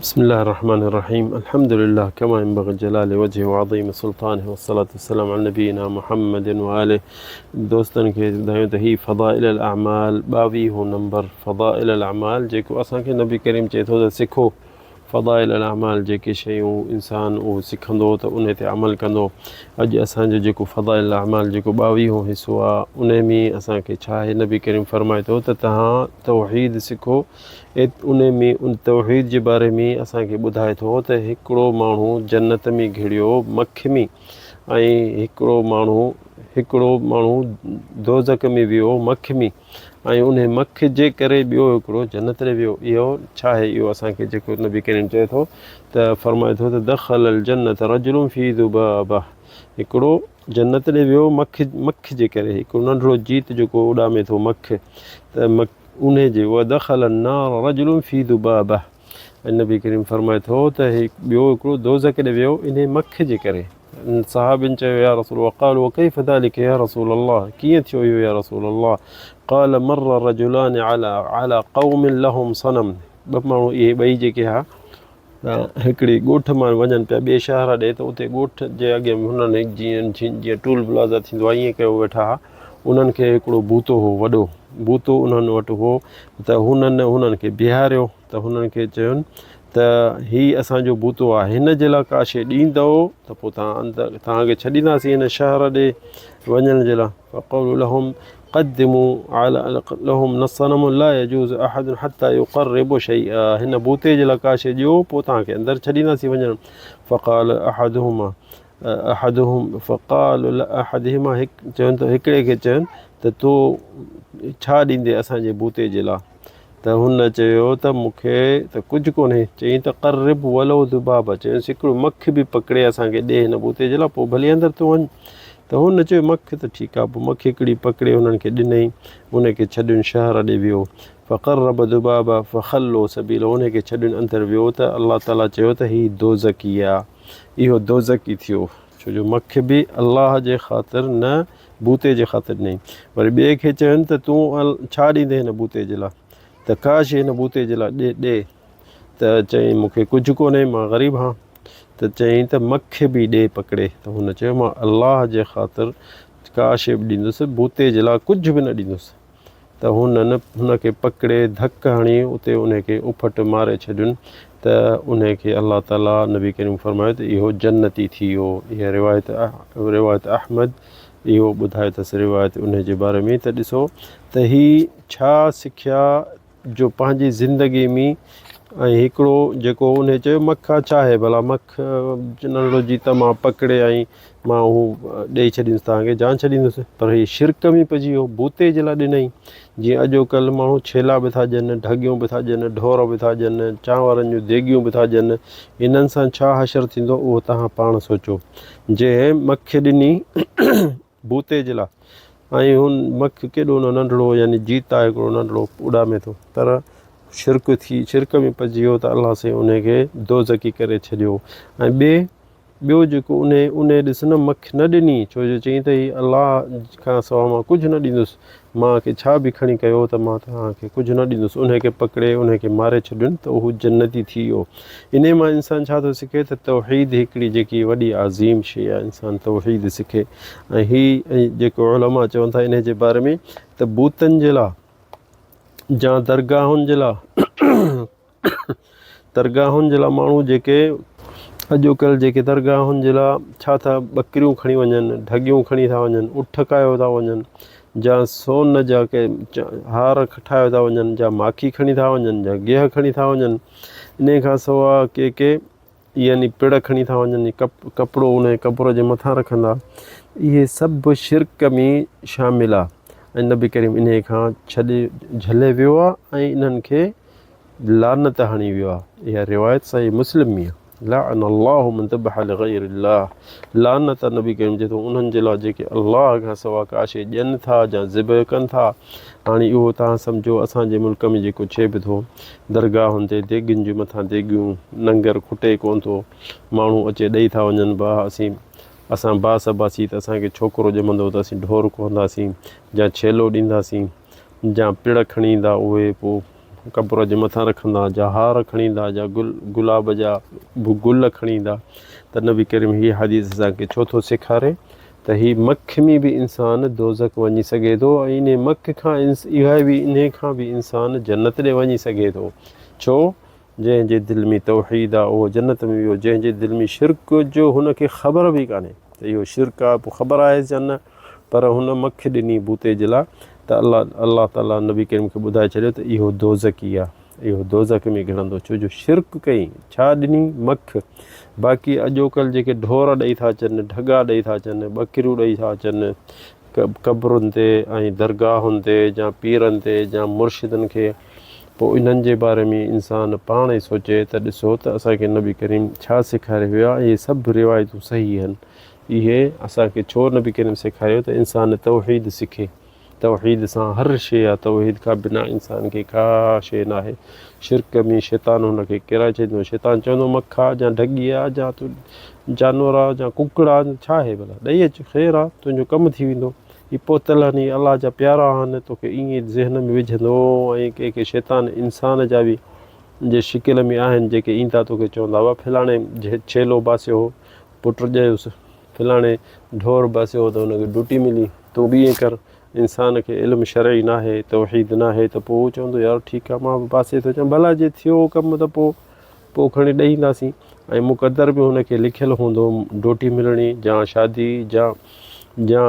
بسم الله الرحمن الرحيم. الحمد لله كما ينبغي جلال وجهه وعظيم سلطانه والصلاة والسلام على نبينا محمد وآله. دوستن کے ॿुधायूं त ही फज़ाइल الأعمال 22 नंबर फज़ाइल الأعمال जेको असांखे नबी करीम चए थो त सिखो फज़ाइल الأعمال जेके शयूं इंसान उहो सिखंदो त उन ते अमल कंदो। अॼु असांजो जेको फज़ाइल الأعمال जेको 22 हिसो आहे उन में असांखे छा आहे, नबी करीम फरमाए थो त तव्हां तौहीद सिखो। उन में उन तौहीद जे बारे में असांखे ॿुधाए थो त हिकिड़ो माण्हू जन्नत में घिड़ियो मख में ऐं हिकिड़ो माण्हू दोज़ख में वियो मख में ऐं उन मख जे करे ॿियो हिकिड़ो जन्नत में वियो। इहो छा आहे? इहो असांखे जेको नबी करीम चए थो त फरमाए थो त दख़ल अल जन्नत रजुलुन फी ज़ुबाबह, हिकिड़ो जन्नत में वियो मख जे करे, हिकिड़ो नंढिड़ो जीत जेको उॾामे थो मख, त उन जे वदख़ल अन्नार रजुलुन फी ज़ुबाबह। ऐं नबी करीम फरमाए थो त ॿियो हिकिड़ो दोज़ख ॾे वियो इन मख जे करे। सहाबिन चयो या रसूल वक़ालू वकैफ़ ज़ालिक या रसूल अल्लाह, कीअं थियो इहो या रसूल अल्लाह? क़ाल मर्र रजुलान अला क़ौमिन लहुम सनम, ॿ माण्हू इहे ॿई जेके हा हिकिड़ी ॻोठ मां वञनि पिया ॿिए शहर ॾे, त उते ॻोठ जे अॻियां हुननि जीअं टूल प्लाज़ा थींदो आहे ईअं कयो वेठा हा। उन्हनि खे हिकिड़ो बूतो हो, वॾो बूतो उन्हनि वटि हो, त हुननि खे बीहारियो, त हुननि खे चयुनि त हीउ असांजो बूतो आहे, हिन जे लाइ का शइ ॾींदव त पोइ तव्हांखे छॾींदासीं हिन शहर ॾे वञण जे लाइ। फ़क़ूलू लहुम क़द्दिमू लहुम नसनम ला यजूज़ अहद हत्ता युक़र्रिबु शैआ, हिन बूते जे लाइ का शइ ॾियो पोइ तव्हांखे अंदरि छॾींदासीं वञणु। फ़क़ाल अहदुहुमा चवनि त हिकिड़े खे चवनि त तूं छा ॾींदे असांजे बूते जे लाइ? त हुन चयो त मूंखे त कुझु कोन्हे। चयईं त क़र्रिब वलो ज़ुबाब, चयईंसि हिकिड़ो मख बि पकिड़े असांखे ॾे हिन बूते जे लाइ, पोइ भली अंदरि तूं वञु। त हुन चयो मख त ठीकु आहे, पोइ मख हिकिड़ी पकिड़े हुननि खे ॾिनई, उनखे छॾियुनि शहर ॾे वियो। फ़क़र्रब ज़ुबाब फ़ख़ल्लो सबीलो, उनखे छॾियुनि अंदरि वियो त अलाह ताला चयो त हीउ दोज़की आहे, इहो दोज़की थियो, छो जो मख बि अलाह जे ख़ातिर न बूते जे ख़ातिर ॾिनई। वरी ॿिए खे चवनि त तूं छा ॾींदे हिन बूते जे लाइ? त का शइ हिन बूते जे लाइ ॾे। त चयईं मूंखे कुझु कोन्हे, मां ग़रीब आहियां। त चयईं त मख बि ॾे पकिड़े। त हुन चयो मां अलाह जे ख़ातिर का शइ बि ॾींदुसि, बूते जे लाइ कुझु बि न ॾींदुसि। त हुनखे पकिड़े धक हणी उते उनखे उफट मारे छॾियुनि, त उनखे अलाह ताला नबी करीम फरमायो त इहो जन्नती थी वियो। इहा रिवायत अहमद इहो ॿुधाए अथसि रिवायत उन जे बारे में। त ॾिसो त हीउ छा सिखिया जो पंहिंजी ज़िंदगी में, ऐं हिकिड़ो जेको उन चयो मख छा आहे भला, मख नंढिड़ो जीत मां पकिड़े ऐं मां हू ॾेई छॾींदुसि तव्हांखे, जान छॾींदुसि, पर हीउ शिरक में पइजी वियो, बूते जे लाइ ॾिनई। जीअं अॼुकल्ह माण्हू छेला बि था ॾियनि, ढगियूं बि था ॾियनि, ढोर बि था ॾियनि, चांवरनि जूं देगियूं बि था ॾियनि, इन्हनि सां छा हशर थींदो उहो तव्हां पाण सोचो। जंहिं मख ॾिनी बूते जे लाइ, ऐं हुन मख केॾो नंढिड़ो, यानी जीत आहे हिकिड़ो नंढिड़ो उॾामे थो, पर शिरक में पइजी वियो त अलाह साईं उनखे दोज़की करे छॾियो। ऐं ॿियो जेको उन ॾिस न मख न ॾिनी, छो जो चई त हीउ अलाह खां सवाइ मां कुझु न ॾींदुसि, मूंखे छा बि खणी कयो त मां तव्हांखे कुझु न ॾींदुसि। उनखे पकिड़े उनखे मारे छॾियुनि त उहो जन्नती थी वियो। इन मां इंसान छा थो सिखे त तौहीद हिकिड़ी जेकी वॾी अज़ीम शइ आहे, इंसान तौहीद सिखे। ऐं जेको उलमा चवनि था इन जे बारे में त बूतनि जे लाइ या दरगाहुनि जे लाइ माण्हू जेके अॼुकल्ह जेके दरगाहुनि जे लाइ छा था ॿकरियूं खणी वञनि, ढगियूं खणी था वञनि, उठ कायो था वञनि, या सोन जा के हार ठाहे था वञनि, या माखी खणी था वञनि, या गिह खणी था वञनि, इन खां सवाइ के यानी पिड़ खणी था वञनि, कपिड़ो उन कपिड़े जे मथां रखंदा, इहे सभु शिरक में शामिल आहे। ऐं नबी करीम इन खां झले वियो आहे ऐं इन्हनि खे लानत हणी वियो आहे। इहा रिवायत सही मुस्लिम में आहे। लअन अल्लाहु मन ज़बह लिग़ैरिल्लाह, लानत नबी करीम चए थो उन्हनि जे लाइ जेके अलाह खां सवाइ का शइ ॾियनि था या ज़िबह कनि था। हाणे इहो तव्हां सम्झो असांजे मुल्क में जेको थिए बि थो, दरगाहुनि ते देगियुनि जे मथां देगियूं, लंगर खुटे कोन थो, माण्हू अचे ॾेई था वञनि, असां बासबासी त असांखे छोकिरो ॼमंदो त असीं ढोर कोंदासीं या छेलो ॾींदासीं, या पिड़ खणी ईंदा उहे पोइ कब्र जे मथां रखंदा, जा हार खणी ईंदा, जा गुलाब जा गुल खणी ईंदा। त नबी करीम हीअ हदीस असांखे छो थो सेखारे त हीअ मख में बि इंसानु दोज़ख वञी सघे थो ऐं इन मख खां इहा बि इन खां बि इंसानु जन्नत ॾे वञी सघे थो। छो? जंहिंजे दिलि में तौहीद आहे उहो जन्नत में वियो, जंहिंजे दिलि में शिरक जो हुनखे ख़बर बि कान्हे त इहो शिरक आहे, पोइ ख़बर आहे या न, पर हुन मख ॾिनी बूते जे लाइ त अलाह ताला नबी करीम खे ॿुधाए छॾियो त इहो दोज़की आहे, इहो दोज़ख में गिणंदो। छो जो शिरक कई, छा ॾिनी? मख। बाक़ी अॼोकल्ह जेके ढोर ॾेई था अचनि, ढगा ॾेई था अचनि, ॿकिरियूं ॾेई था अचनि क़ब्रुनि ते ऐं दरगाहुनि ते या पीरनि ते या मुर्शिदनि खे, पोइ इन्हनि जे बारे में इंसानु पाण ई सोचे त ॾिसो त असांखे नबी करीम छा सेखारे वियो आहे। इहे सभु रिवायतूं सही आहिनि। इहे असांखे छो नबी करीम सेखारियो त इंसानु तौहीद सिखे, तौहीद सां हर शइ आहे, तौहीद खां बिना इंसान खे का शइ न आहे। शिरक में शैतान हुनखे किराए छॾींदो, शैतान चवंदो मख आहे या ढगी आहे या तूं जानवर आहे या कुकड़ आहे, छा आहे भला, ॾेई अच, ख़ैरु आहे, तुंहिंजो कमु थी वेंदो। ही पोतल आहिनि, अलाह जा प्यारा आहिनि, तोखे ईअं ज़हन में विझंदो। ऐं कंहिंखे शैतान इंसान जा बि जे शिकिल में आहिनि जेके ईंदा तोखे चवंदा हुआ फलाणे छेलो बासियो हो, पुट ॼयुसि, फलाणे ढोर बासियो हो त हुनखे ड्यूटी मिली, तूं बि ईअं कर। इंसान खे इल्मु शरई न आहे, तौहीद न आहे, त पोइ चवंदो यार ठीकु आहे, मां बि पासे थो अचां, भला जे थियो कमु त पोइ खणी ॾेई ईंदासीं। ऐं मुक़दर बि हुनखे लिखियलु हूंदो, ड्यूटी मिलणी या शादी या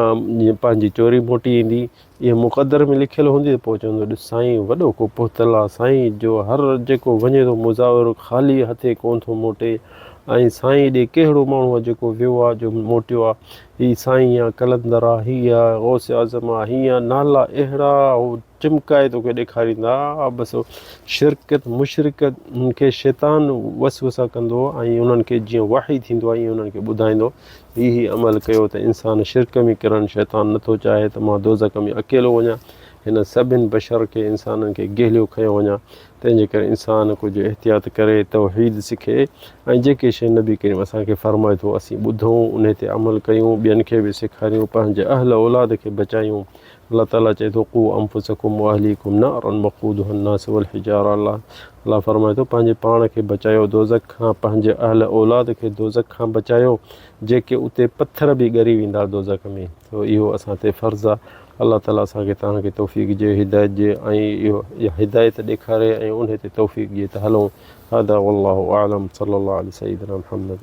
पंहिंजी चोरी मोटी ईंदी, इहा मुक़दर में लिखियलु हूंदी। त पोइ चवंदो ॾिस साईं वॾो को पोतल आहे, साईं जो हर जेको वञे थो मुज़ावर ख़ाली हथे कोन थो मोटे, ऐं साईं ॾे कहिड़ो माण्हू आहे जेको वियो आहे जो मोटियो आहे, हीअ साईं आहे, कलंदर आहे, हीअ आहे, गौस आज़म आहे, हीअं नाला अहिड़ा उहो चिमकाए तोखे ॾेखारींदा। बसि शिरकत मुशरिकत खे शैतान वसवसा कंदो ऐं उन्हनि खे जीअं वाही थींदो आहे ईअं उन्हनि खे ॿुधाईंदो। हीअ अमल कयो त इंसानु शिरक में किरणु शैतान नथो चाहे त मां दोज़ख में अकेलो वञा, हिन सभिनि बशर खे इंसाननि खे गेलियो खयो वञा। तंहिंजे करे इंसानु कुझु एहतियात करे, तौहीद सिखे ऐं जेके शइ नबी करीम असांखे फ़रमाए थो असीं ॿुधूं, उन ते अमल कयूं, ॿियनि खे बि सेखारियूं, पंहिंजे अहल औलाद खे बचायूं। अलाह ताला चए थो क़ू अंफुसकुम व अहलीकुम नारन वक़ूदुहा अन्नास वल हिजारा। अलाह फ़रमाए थो पंहिंजे पाण खे बचायो दोज़ख खां, पंहिंजे अहल औलाद खे दोज़ख खां बचायो, जेके उते पथर बि ॻरी वेंदा दोज़ख में। तो इहो असां ते फ़र्ज़ु आहे। अलाह ताला असांखे तव्हांखे तौफ़ीक़ ॾिए, हिदायत ॾिए ऐं इहा हिदायत ॾेखारे ऐं उन ते तौफ़ीक़ ॾिए त हलूं। هذا والله أعلم صلى الله على سيدنا محمد.